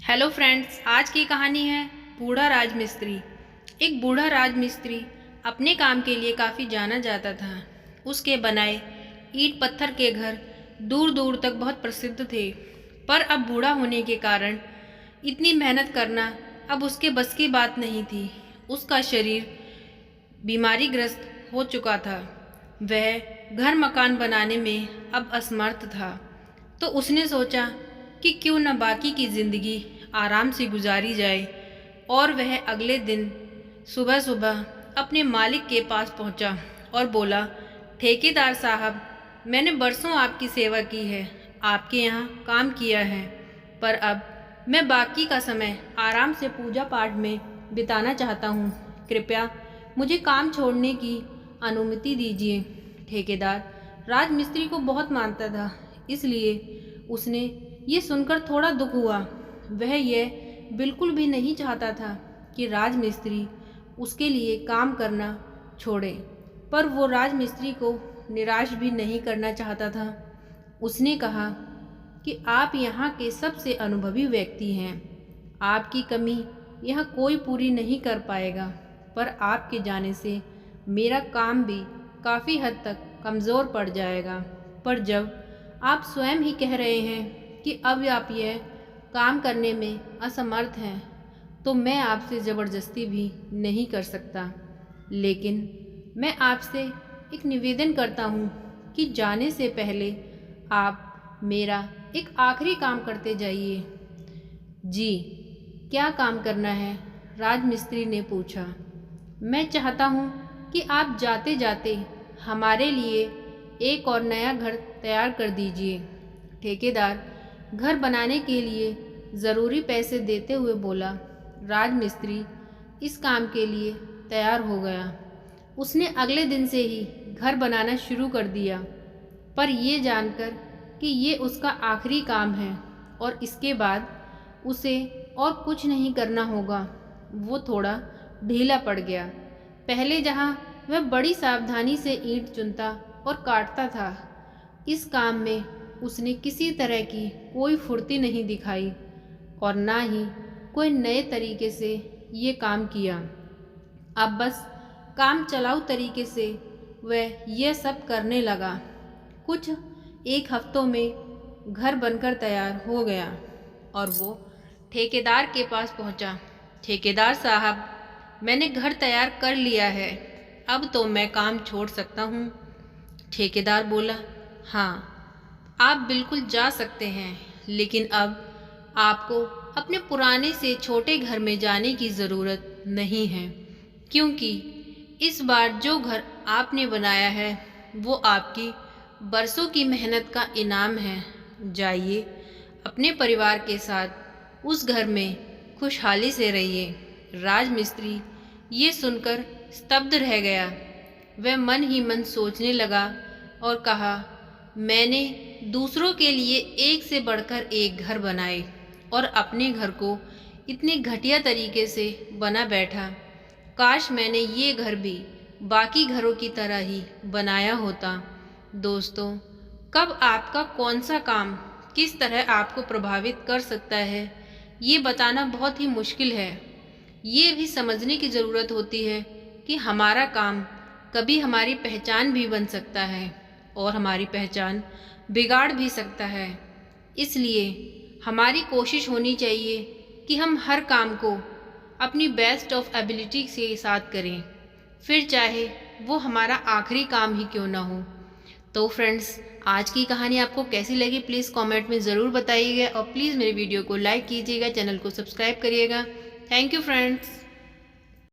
Hello friends, आज की कहानी है बूढ़ा राजमिस्त्री। एक बूढ़ा राजमिस्त्री अपने काम के लिए काफ़ी जाना जाता था। उसके बनाए ईंट पत्थर के घर दूर दूर तक बहुत प्रसिद्ध थे। पर अब बूढ़ा होने के कारण इतनी मेहनत करना अब उसके बस की बात नहीं थी। उसका शरीर बीमारीग्रस्त हो चुका था। वह घर मकान बनाने में अब असमर्थ था। तो उसने सोचा कि क्यों न बाकी की ज़िंदगी आराम से गुजारी जाए। और वह अगले दिन सुबह सुबह अपने मालिक के पास पहुंचा और बोला, ठेकेदार साहब, मैंने बरसों आपकी सेवा की है, आपके यहाँ काम किया है, पर अब मैं बाकी का समय आराम से पूजा पाठ में बिताना चाहता हूँ। कृपया मुझे काम छोड़ने की अनुमति दीजिए। ठेकेदार राजमिस्त्री को बहुत मानता था, इसलिए उसने ये सुनकर थोड़ा दुख हुआ। वह यह बिल्कुल भी नहीं चाहता था कि राजमिस्त्री उसके लिए काम करना छोड़े, पर वो राजमिस्त्री को निराश भी नहीं करना चाहता था। उसने कहा कि आप यहाँ के सबसे अनुभवी व्यक्ति हैं, आपकी कमी यहाँ कोई पूरी नहीं कर पाएगा, पर आपके जाने से मेरा काम भी काफ़ी हद तक कमज़ोर पड़ जाएगा। पर जब आप स्वयं ही कह रहे हैं कि अब आप यह काम करने में असमर्थ हैं, तो मैं आपसे ज़बरदस्ती भी नहीं कर सकता। लेकिन मैं आपसे एक निवेदन करता हूँ कि जाने से पहले आप मेरा एक आखिरी काम करते जाइए। जी, क्या काम करना है? राजमिस्त्री ने पूछा। मैं चाहता हूँ कि आप जाते जाते हमारे लिए एक और नया घर तैयार कर दीजिए। ठेकेदार घर बनाने के लिए ज़रूरी पैसे देते हुए बोला। राजमिस्त्री इस काम के लिए तैयार हो गया। उसने अगले दिन से ही घर बनाना शुरू कर दिया, पर ये जानकर कि ये उसका आखिरी काम है और इसके बाद उसे और कुछ नहीं करना होगा, वो थोड़ा ढीला पड़ गया। पहले जहाँ वह बड़ी सावधानी से ईंट चुनता और काटता था, इस काम में उसने किसी तरह की कोई फुर्ती नहीं दिखाई और ना ही कोई नए तरीके से ये काम किया। अब बस काम चलाऊ तरीके से वह यह सब करने लगा। कुछ एक हफ्तों में घर बनकर तैयार हो गया और वो ठेकेदार के पास पहुंचा। ठेकेदार साहब, मैंने घर तैयार कर लिया है, अब तो मैं काम छोड़ सकता हूँ। ठेकेदार बोला, हाँ, आप बिल्कुल जा सकते हैं, लेकिन अब आपको अपने पुराने से छोटे घर में जाने की ज़रूरत नहीं है, क्योंकि इस बार जो घर आपने बनाया है वो आपकी बरसों की मेहनत का इनाम है। जाइए, अपने परिवार के साथ उस घर में खुशहाली से रहिए। राजमिस्त्री ये सुनकर स्तब्ध रह गया। वह मन ही मन सोचने लगा और कहा, मैंने दूसरों के लिए एक से बढ़कर एक घर बनाए और अपने घर को इतने घटिया तरीके से बना बैठा। काश मैंने ये घर भी बाकी घरों की तरह ही बनाया होता। दोस्तों, कब आपका कौन सा काम किस तरह आपको प्रभावित कर सकता है, ये बताना बहुत ही मुश्किल है। ये भी समझने की ज़रूरत होती है कि हमारा काम कभी हमारी पहचान भी बन सकता है और हमारी पहचान बिगाड़ भी सकता है। इसलिए हमारी कोशिश होनी चाहिए कि हम हर काम को अपनी बेस्ट ऑफ एबिलिटी के साथ करें, फिर चाहे वो हमारा आखिरी काम ही क्यों ना हो। तो फ्रेंड्स, आज की कहानी आपको कैसी लगी प्लीज़ कमेंट में ज़रूर बताइएगा और प्लीज़ मेरे वीडियो को लाइक कीजिएगा, चैनल को सब्सक्राइब करिएगा। Thank you friends.